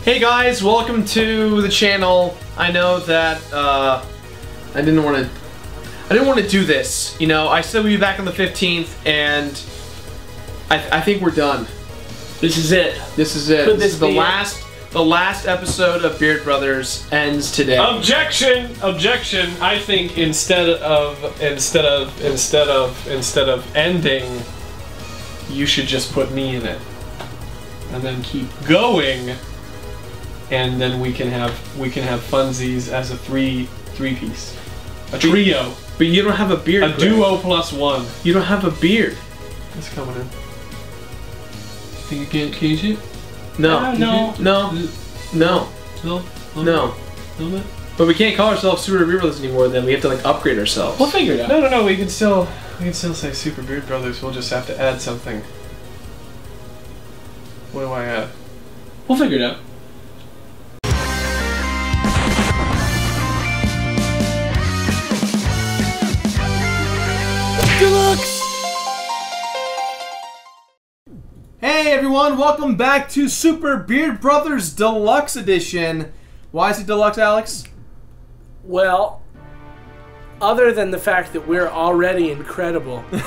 Hey guys, welcome to the channel. I know that I didn't want to do this. You know, I said we'd be back on the 15th, and I think we're done. This is it. This is it. Could This is the be last episode of Beard Brothers ends today. Objection! Objection! I think instead of ending, you should just put me in it, and then keep going, and then we can have funsies as a three piece, a trio. But you don't have a beard. A duo plus one. You don't have a beard. It's coming in. Think you can't change it? No. No. No. No. No. No. No. But we can't call ourselves Super Beard Brothers anymore. Then we have to like upgrade ourselves. We'll figure it out. No. We can still say Super Beard Brothers. We'll just have to add something. What do I add? We'll figure it out. Deluxe! Hey everyone, welcome back to Super Beard Brothers Deluxe Edition. Why is it Deluxe, Alex? Well, other than the fact that we're already incredible, we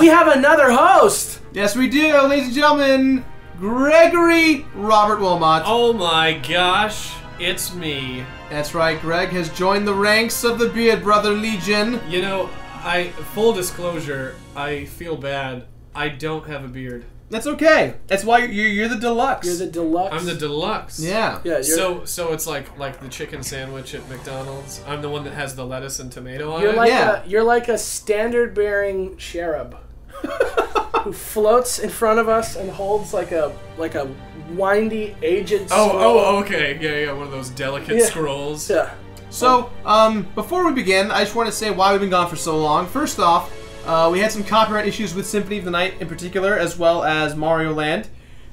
have another host! Yes, we do, ladies and gentlemen. Gregory Robert Wilmot. Oh my gosh, it's me. That's right, Greg has joined the ranks of the Beard Brother Legion. You know, full disclosure, I feel bad. I don't have a beard. That's okay. That's why you're the Deluxe. You're the Deluxe. I'm the Deluxe. Yeah. Yeah. So it's like the chicken sandwich at McDonald's. I'm the one that has the lettuce and tomato on You're it. like you're like a standard-bearing cherub who floats in front of us and holds like a windy, aged. Oh, okay. Yeah. One of those delicate scrolls. Yeah. So, before we begin, I just want to say why we've been gone for so long. First off, we had some copyright issues with Symphony of the Night in particular, as well as Mario Land,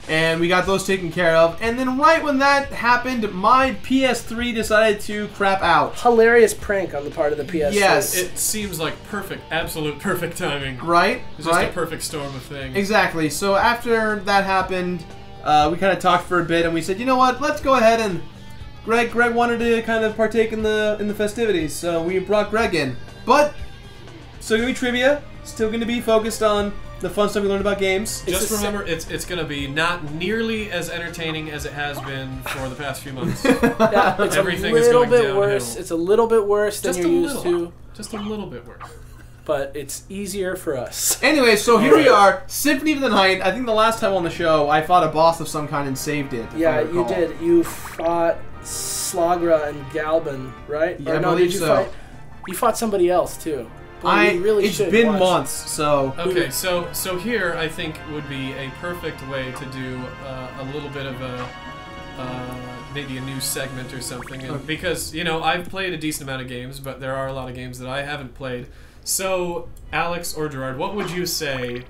and we got those taken care of. And then right when that happened, my PS3 decided to crap out. Hilarious prank on the part of the PS3. Yes. It seems like absolute perfect timing. Right? It's just a perfect storm of things. Exactly. So after that happened, we kind of talked for a bit, and we said, you know what, let's go ahead and... Greg wanted to kind of partake in the festivities, so we brought Greg in. But... still gonna be trivia, still gonna be focused on the fun stuff we learned about games. Just remember, it's gonna be not nearly as entertaining as it has been for the past few months. Yeah, it's Everything a is little going bit downhill. worse. It's a little bit worse than you're used to, Just a little bit worse. but it's easier for us. Anyway, so here we are, Symphony of the Night. I think the last time on the show, I fought a boss of some kind and saved it. Yeah, you did. You fought Slagra and Galban, right? Yeah, or I no, believe did you so. fight? You fought somebody else too. Boy, you really it's should been watch. months, so... Okay, so here I think would be a perfect way to do a little bit of a maybe a new segment or something, and because you know I've played a decent amount of games, but there are a lot of games that I haven't played. So Alex or Gerard, what would you say?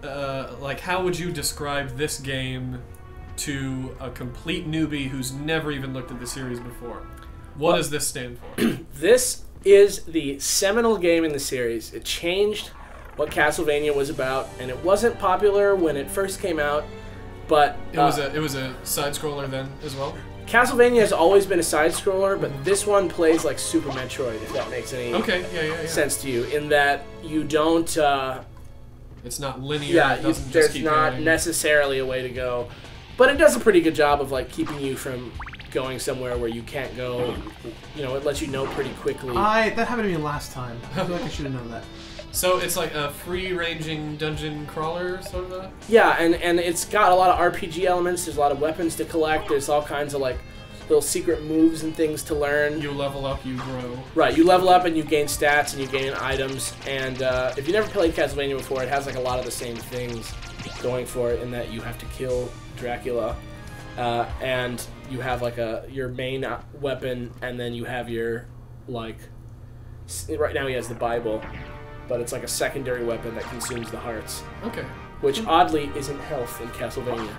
Like, how would you describe this game to a complete newbie who's never even looked at the series before? What does this stand for? This is the seminal game in the series. It changed what Castlevania was about, and it wasn't popular when it first came out, but It was a side scroller then as well. Castlevania has always been a side scroller, but this one plays like Super Metroid, if that makes any sense to you, in that you don't it's not linear. yeah, it doesn't just there's keep not going. necessarily a way to go, but it does a pretty good job of like keeping you from going somewhere where you can't go. You know, it lets you know pretty quickly. That happened to me last time. I feel like I should have known that. So it's like a free-ranging dungeon crawler, sort of a... Yeah, and it's got a lot of RPG elements. There's a lot of weapons to collect. There's all kinds of like little secret moves and things to learn. You level up, you grow. Right, you level up and you gain stats and you gain items. And if you never played Castlevania before, it has like a lot of the same things going for it in that you have to kill Dracula. And you have like your main weapon, and then you have your like right now he has the Bible, but it's like a secondary weapon that consumes the hearts. Okay. Which oddly isn't health in Castlevania.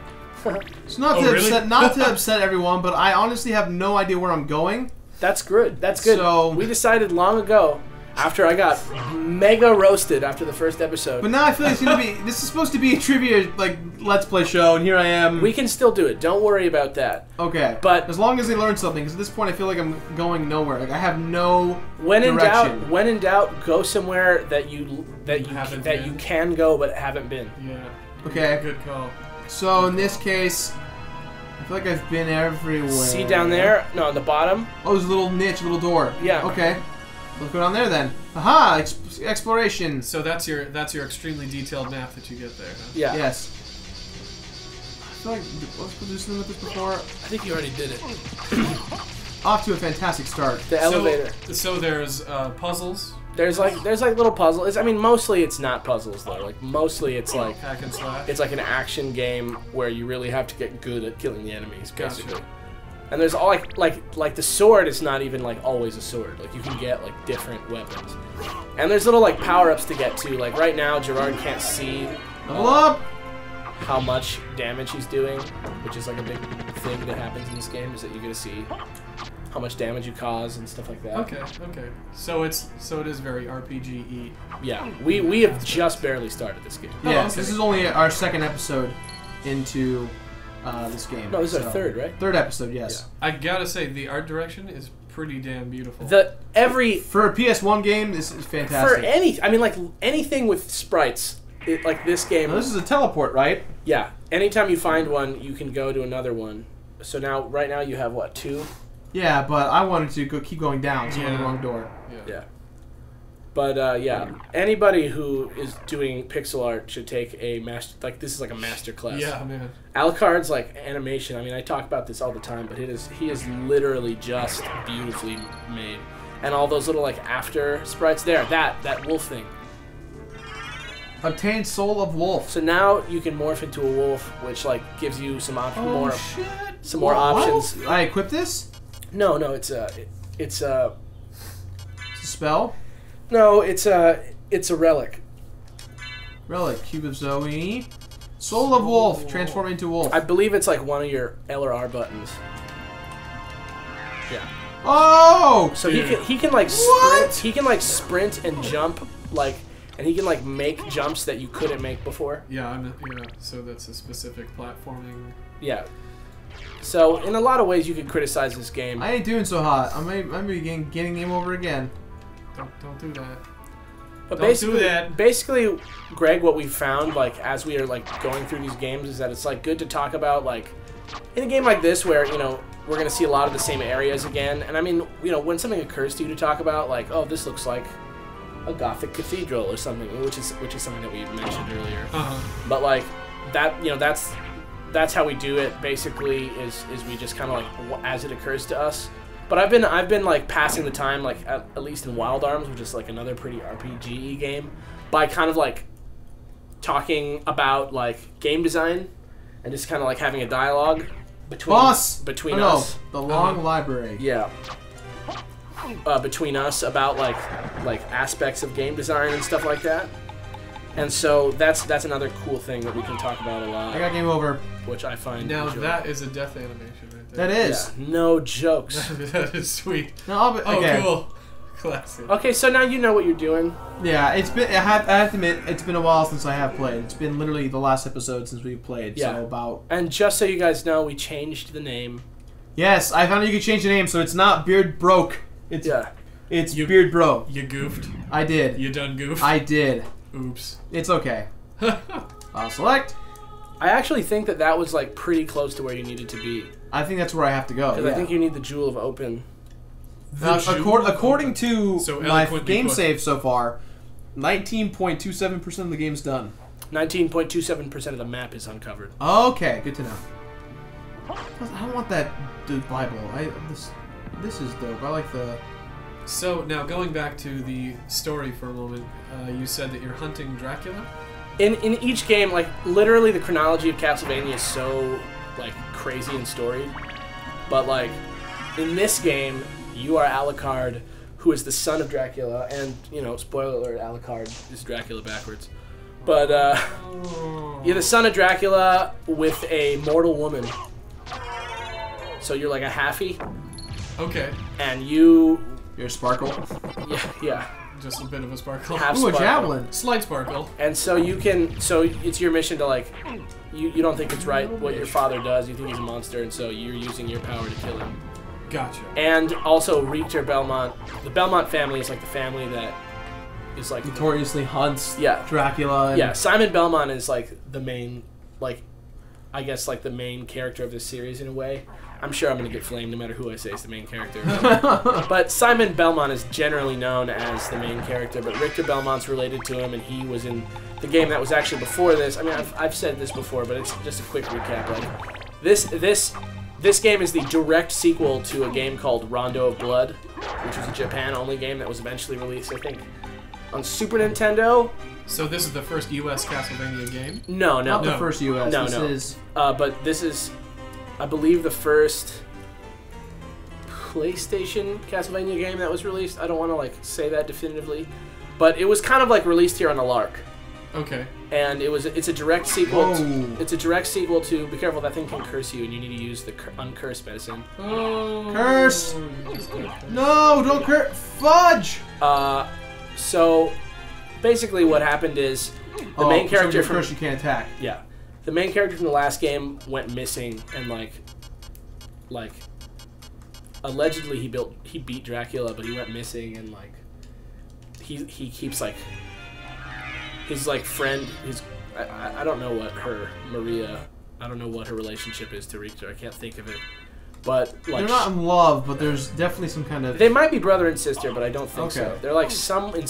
It's not to upset everyone, but I honestly have no idea where I'm going. That's good. That's good. So, we decided long ago, After I got mega roasted after the first episode. But now I feel like it's gonna be. This is supposed to be a trivia like Let's Play show, and here I am. We can still do it. Don't worry about that. Okay. But as long as they learn something, because at this point I feel like I'm going nowhere. Like I have no when in direction. doubt, go somewhere that you can go but haven't been. Yeah. Okay. Good call. So in this case, I feel like I've been everywhere. See down there? No, on the bottom. Oh, there's a little niche, a little door. Yeah. Okay. Let's go down there then. Aha! Exploration. So that's your extremely detailed map that you get there. Huh? Yeah. Yes. I feel like let's do something with this before. I think you already did it. Off to a fantastic start. The elevator. So there's puzzles. There's like little puzzles. I mean, mostly it's not puzzles though. Like mostly it's like Hack and slash. it's like an action game where you really have to get good at killing the enemies, basically. Gotcha. And there's all like the sword is not even like always a sword. Like you can get like different weapons. And there's little like power-ups to get to. Like right now, Gerard can't see Level up. how much damage he's doing, which is like a big thing that happens in this game. Is that you get to see how much damage you cause and stuff like that. Okay. So it is very RPG-y. Yeah, we have just barely started this game. Yes, okay. this is only our second episode into this game. No, this is our third, right? Third episode, yes. I gotta say the art direction is pretty damn beautiful. For a PS1 game, this is fantastic. Like anything with sprites, like this game. Now, this is a teleport, right? Yeah. Anytime you find one, you can go to another one. So right now you have what, 2? Yeah, but I wanted to keep going down, so I went in the wrong door. Yeah. But yeah, anybody who is doing pixel art should take a master. Like this is like a master class. Yeah, man. Alucard's like animation. I mean, I talk about this all the time, but he is literally just beautifully made. And all those little like after sprites there, that wolf thing. Obtain Soul of Wolf. So now you can morph into a wolf, which like gives you some Shit. some more options. I equip this? No, it's a It's a spell? no, it's a relic. Relic. Cube of Zoe. Soul of Wolf. Transform into wolf. I believe it's like one of your L or R buttons. Yeah. Oh! So he can like What? sprint. He can like sprint and jump like, and he can like make jumps that you couldn't make before. Yeah, so that's a specific platforming. Yeah. So in a lot of ways you could criticize this game. I ain't doing so hot. I might be getting game over again. Don't do that. But Don't do that. Basically, Greg, what we found, like, as we are, like, going through these games is that it's, like, good to talk about, like, in a game like this where, you know, we're going to see a lot of the same areas again. And, I mean, you know, when something occurs to you to talk about, like, oh, this looks like a Gothic cathedral or something, which is something that we mentioned earlier. But, like, that, you know, that's how we do it, basically, is we just kind of, like, as it occurs to us. But I've been like passing the time, like at least in Wild Arms, which is like another pretty RPG-y game, by kind of like talking about like game design and just kind of like having a dialogue between us. The long library. Yeah. Between us about like aspects of game design and stuff like that. And so that's another cool thing that we can talk about a lot. I got game over. Which I find now enjoyable. that is a death animation right there. That is. Yeah, no jokes. That is sweet. No, okay. Cool. Classic. Okay, so now you know what you're doing. Yeah, it's been. I have to admit, it's been a while since I have played. It's been literally the last episode since we've played. Yeah. So about. And just so you guys know, we changed the name. Yes, I found out you could change the name, so it's not Beard Broke. It's Beard Bro. You goofed. I did. You done goofed. I did. Oops. It's okay. Select. I actually think that was like pretty close to where you needed to be. I think that's where I have to go. Because Yeah. I think you need the Jewel of Open. According to my game put. save so far, 19.27% of the game's done. 19.27% of the map is uncovered. Okay, good to know. I don't want that Bible. This is dope. I like the. So now going back to the story for a moment, you said that you're hunting Dracula. In each game, like literally the chronology of Castlevania is so like crazy and storied, but like in this game, you are Alucard, who is the son of Dracula, and you know, spoiler alert, Alucard is Dracula backwards. But you're the son of Dracula with a mortal woman. So you're like a halfie. Okay. And you're Sparkle. Yeah. just a bit of a sparkle. Half Ooh, a sparkle. javelin. Slight sparkle. And so you can, so it's your mission to like, you don't think it's right what your father does. You think he's a monster, and so you're using your power to kill him. Gotcha. And also Richter Belmont. The Belmont family is like the family that is like Notoriously hunts Yeah. Dracula. And yeah. Simon Belmont is like the main, like, I guess like the main character of this series in a way. I'm sure I'm gonna get flamed no matter who I say is the main character. But Simon Belmont is generally known as the main character, but Richter Belmont's related to him, and he was in the game that was actually before this. I mean, I've said this before, but it's just a quick recap. Like this game is the direct sequel to a game called Rondo of Blood, which was a Japan-only game that was eventually released, I think, on Super Nintendo. So this is the first U.S. Castlevania game? No, Not the No. first US. No, this no. is But this is, I believe, the first PlayStation Castlevania game that was released. I don't want to like say that definitively, but it was kind of like released here on a lark. Okay. And it's a direct sequel. Whoa. It's a direct sequel to. Be careful, that thing can curse you, and you need to use the uncurse medicine. Oh. Curse! No, don't curse. Fudge! So basically, what happened is the main character from curse you can't attack. yeah, the main character from the last game went missing, and like allegedly he beat Dracula, but he went missing, and like he keeps like his like friend. I don't know what her Maria. I don't know what her relationship is to Richter. I can't think of it. But like They're not in love, but there's definitely some kind of. they might be brother and sister, but I don't think so. Okay. They're like in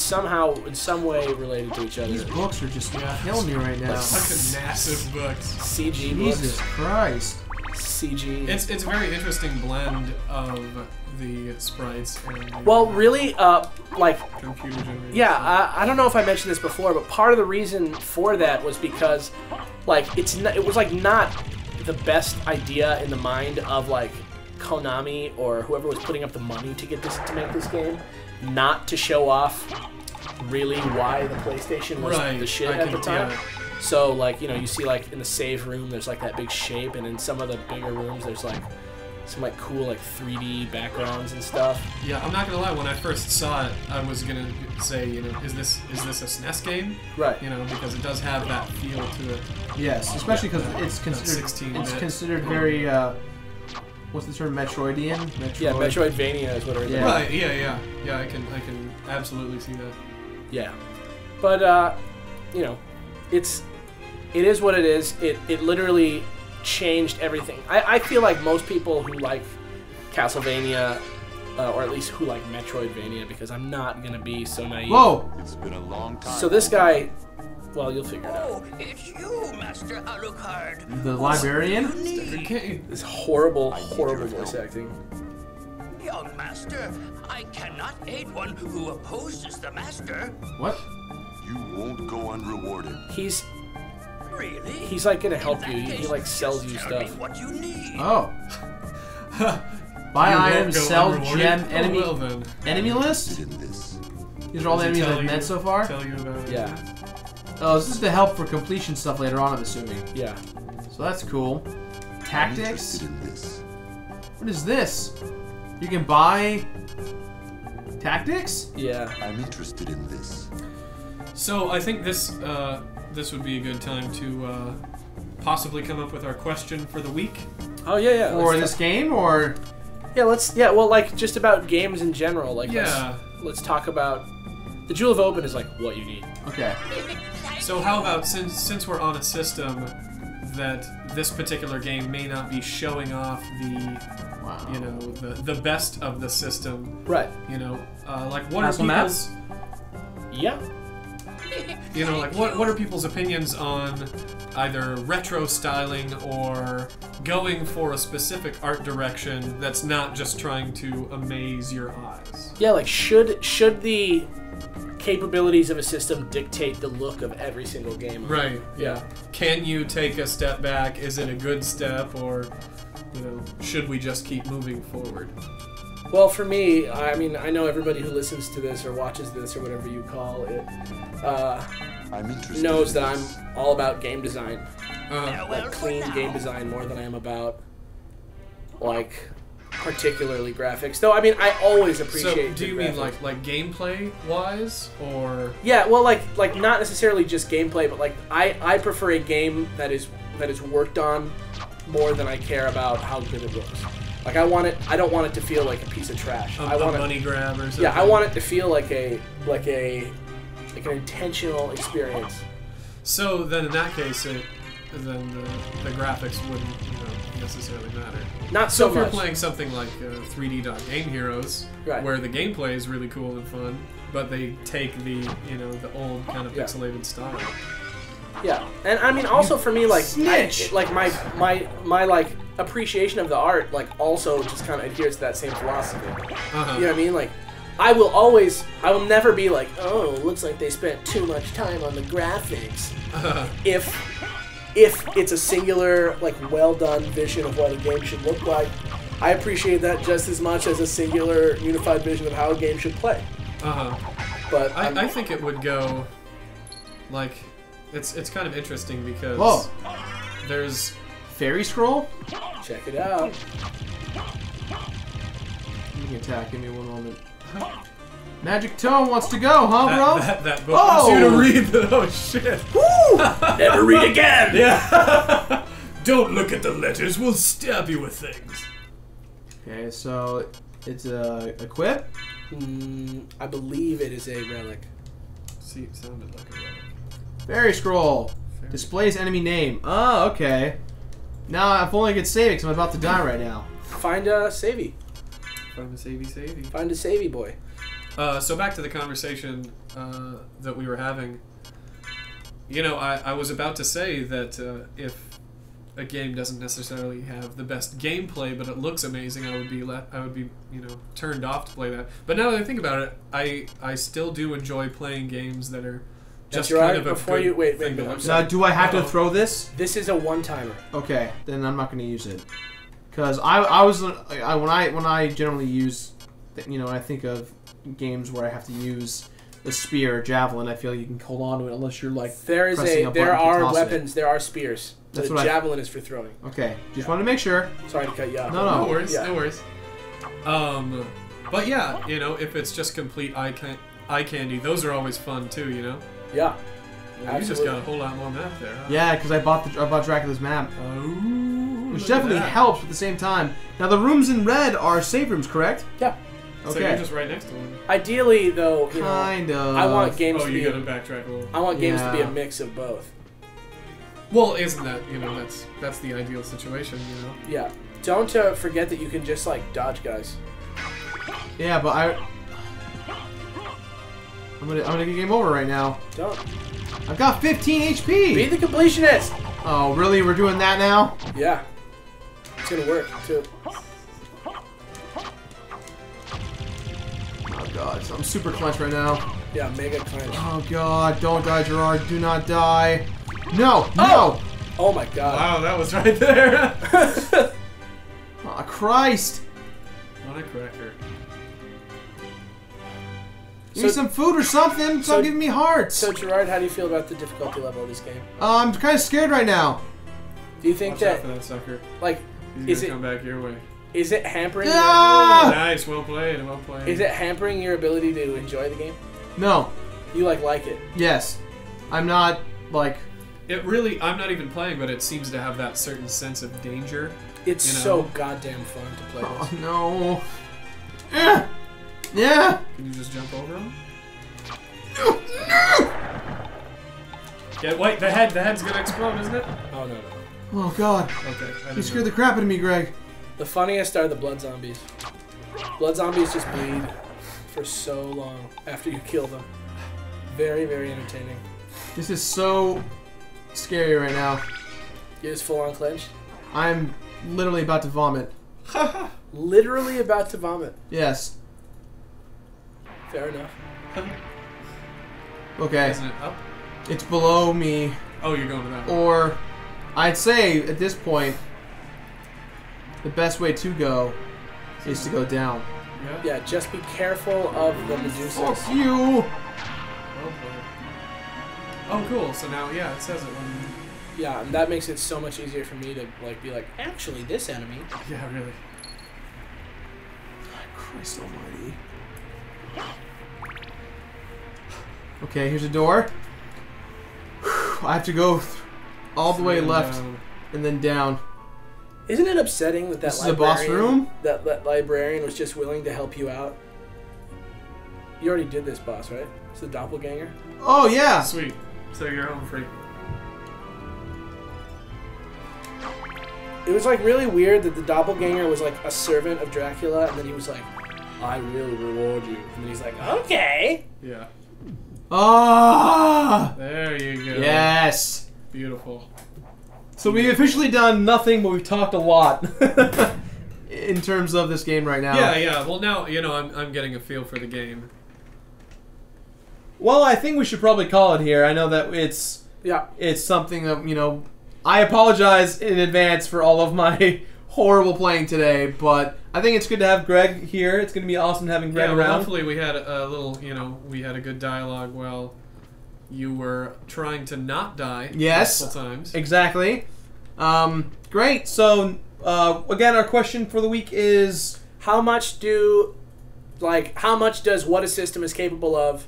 some way related to each other. These books are just killing me right now. Fucking massive books. CG Jesus books. Christ. CG. It's a very interesting blend of the sprites and the Well, really, like, computer generated. yeah, I don't know if I mentioned this before, but part of the reason for that was because, like, it was like not the best idea in the mind of like Konami or whoever was putting up the money to make this game, not to show off really why the PlayStation was the shit at the time. Yeah. So, like, you know, you see, like, in the save room, there's, like, that big shape, and in some of the bigger rooms, there's, like, some, like, cool, like, 3D backgrounds and stuff. Yeah, I'm not gonna lie. When I first saw it, I was gonna say, you know, is this a SNES game? Right. You know, because it does have that feel to it. Yes, especially because it's considered 16-bit. it's considered very what's the term, Metroidian? Yeah, Metroidvania is what it is. Yeah. Right. Yeah. I can absolutely see that. Yeah. But, you know, it is what it is. It literally changed everything. I feel like most people who like Castlevania, or at least who like Metroidvania, because I'm not gonna be so naive. Whoa! It's been a long time. So this guy, well, you'll figure it out. Oh, it's you, Master Alucard. The librarian? Okay. This horrible voice acting. Young Master, I cannot aid one who opposes the Master. What? You won't go unrewarded. He's Really? like gonna help In you. that He case, like sells just you tell me stuff. what you need. Oh. Buy You won't items, go sell unrewarded? gem, Oh, enemy well then. enemy list? In this. These are all the Does it enemies tell I've you- met so far? Tell you about it. Yeah, Oh, this is to help for completion stuff later on, I'm assuming. yeah. So that's cool. I'm Tactics? interested in this. What is this? You can buy tactics? Yeah. I'm interested in this. So I think this would be a good time to possibly come up with our question for the week. Oh yeah. Or let's this game, or well, like just about games in general. Like Yeah. let's talk about the Jewel of Open is like what you need. okay. So how about since we're on a system that this particular game may not be showing off the Wow. you know the best of the system. Right. You know, like what are Castle people's maps? Yeah. you know like what are people's opinions on either retro styling or going for a specific art direction that's not just trying to amaze your eyes? Yeah. Like should the capabilities of a system dictate the look of every single game? Right. Yeah. Can you take a step back? Is it a good step, or you know, should we just keep moving forward? Well, for me, I mean, I know everybody who listens to this or watches this or whatever you call it I'm interested knows in that this. I'm all about game design. Uh, Like clean game design more than I am about like particularly graphics. Though I mean, I always appreciate. So, do you mean like gameplay wise, or? Yeah, well, like not necessarily just gameplay, but like I prefer a game that is worked on more than I care about how good it looks. Like I don't want it to feel like a piece of trash. I want a money grab or something. Yeah, I want it to feel like an intentional experience. So then, in that case, then the graphics wouldn't necessarily matter. Not so if you're much. playing something like 3D Game Heroes, Right. where the gameplay is really cool and fun, but they take the the old kind of pixelated style. Yeah, and I mean also for me like Snitch! my like appreciation of the art like also just kind of adheres to that same philosophy. Uh-huh. You know what I mean? Like I will never be like, oh, looks like they spent too much time on the graphics. If it's a singular, like, well-done vision of what a game should look like, I appreciate that just as much as a singular, unified vision of how a game should play. But I think it would go, like, it's kind of interesting because there's Fairy scroll? check it out. You can attack. Give me one moment. Magic Tome wants to go, huh, bro? that book wants you to read the shit. Woo! Never read again. Yeah. Don't look at the letters. We'll stab you with things. Okay, so it's a equip. I believe it is a relic. See, it sounded like a relic. Fairy scroll. Displays enemy name. Oh, okay. Now if only I could save it because I'm about to die right now. Find a savey. Find a savey. Find a savey boy. So back to the conversation that we were having. I was about to say that if a game doesn't necessarily have the best gameplay, but it looks amazing, I would be turned off to play that. But now that I think about it, I still do enjoy playing games that are just kind of a before good you wait, thing to I'm look sorry. Now, do I have to throw this? This is a one-timer. Okay, then I'm not going to use it. Because when I generally use, when I think of games where I have to use the spear or javelin, I feel you can hold on to it unless you're like There are weapons. There are spears. That's The what javelin is for throwing. Okay, just wanted to make sure. Sorry to cut you off. No. No worries, Yeah. no worries. But yeah, if it's just complete eye candy, those are always fun too, Yeah. You just got a whole lot more map there, huh? Yeah, because I bought Dracula's map, Oh, which look definitely at that. helps at the same time. Now the rooms in red are save rooms, correct? Yeah. So you're Okay. just right next to him. Ideally, though, Kind of. I want games Oh, to you be. gotta backtrack a little. I want games to be Yeah. a mix of both. Well, isn't that, that's the ideal situation, Yeah. Don't forget that you can just like dodge guys. Yeah, but I'm gonna get game over right now. Don't. I've got 15 Be HP. the completionist. Oh, really? We're doing that now? Yeah. It's gonna work too. Oh god, so I'm super clenched right now. Yeah, mega clench. Oh god, don't die, Gerard. Do not die. No, no. Oh my god. Wow, that was right there. Oh, Christ. What a cracker. Give me some food or something. Stop so- giving me hearts. So Gerard, how do you feel about the difficulty level of this game? I'm kind of scared right now. Do you think Watch out that for that sucker. like He's is gonna it come back your way. is it hampering? Ah! Nice, well played, well played. Is it hampering your ability to enjoy the game? No. You like it? Yes. I'm not like. I'm not even playing, but it seems to have that certain sense of danger. It's You know? so goddamn fun to play Oh this. no. Yeah. Yeah. Can you just jump over him? Yeah, wait, the head's gonna explode, isn't it? Oh no. Oh god. Okay, I You didn't scared know. the crap out of me, Greg. The funniest are the blood zombies. Blood zombies just bleed for so long after you kill them. Very, very entertaining. This is so scary right now. You're just full on clenched. I'm literally about to vomit. Literally about to vomit. Yes. Fair enough. Okay. Isn't it up? It's below me, Oh, you're going to that one. or I'd say at this point, the best way to go is to go down. Yeah? Yeah, just be careful of the Medusas. Fuck you! Well played. Oh, cool. So now, yeah, it says it when... Yeah, and that makes it so much easier for me to like be like, actually, this enemy. Yeah, really. Christ almighty. Okay, here's a door. I have to go all the way left and then down. Isn't it upsetting that This is a boss room? That librarian was just willing to help you out? You already did this boss, right? It's the doppelganger. Oh yeah. Sweet. So you're home free. It was like really weird that the doppelganger was like a servant of Dracula, and then he was like, "I will reward you," and then he's like, "Okay." Yeah. Ah. There you go. Yes. Beautiful. So we've officially done nothing, but we've talked a lot in terms of this game right now. Yeah, yeah. Well, now you know I'm getting a feel for the game. Well, I think we should probably call it here. I know that it's something that, you know, I apologize in advance for all of my horrible playing today, but I think it's good to have Greg here. It's going to be awesome having Greg Yeah, around. well, hopefully we had a little, you know, we had a good dialogue while you were trying to not die multiple times. Exactly. Great. So, again, our question for the week is... How much does what a system is capable of,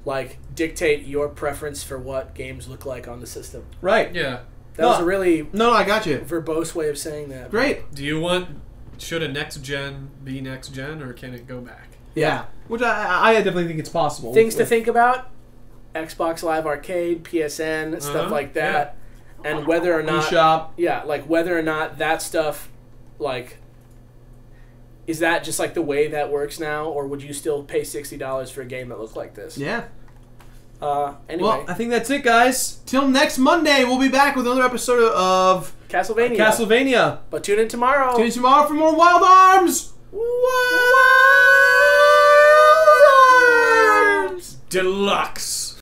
like, dictate your preference for what games look like on the system? Right. Yeah. That was a really No, I got you. verbose way of saying that. Great. Do you want... Should a next gen be next gen, or can it go back? Yeah. Which I definitely think it's possible. Things to think about: Xbox Live Arcade, PSN, stuff like that, and whether or not eShop. Yeah, like whether or not that stuff, like, is that just like the way that works now, or would you still pay $60 for a game that looks like this? Yeah. Anyway, Well, I think that's it, guys. Till next Monday, we'll be back with another episode of Castlevania. But tune in tomorrow. Tune in tomorrow for more Wild Arms. Wild Arms Deluxe.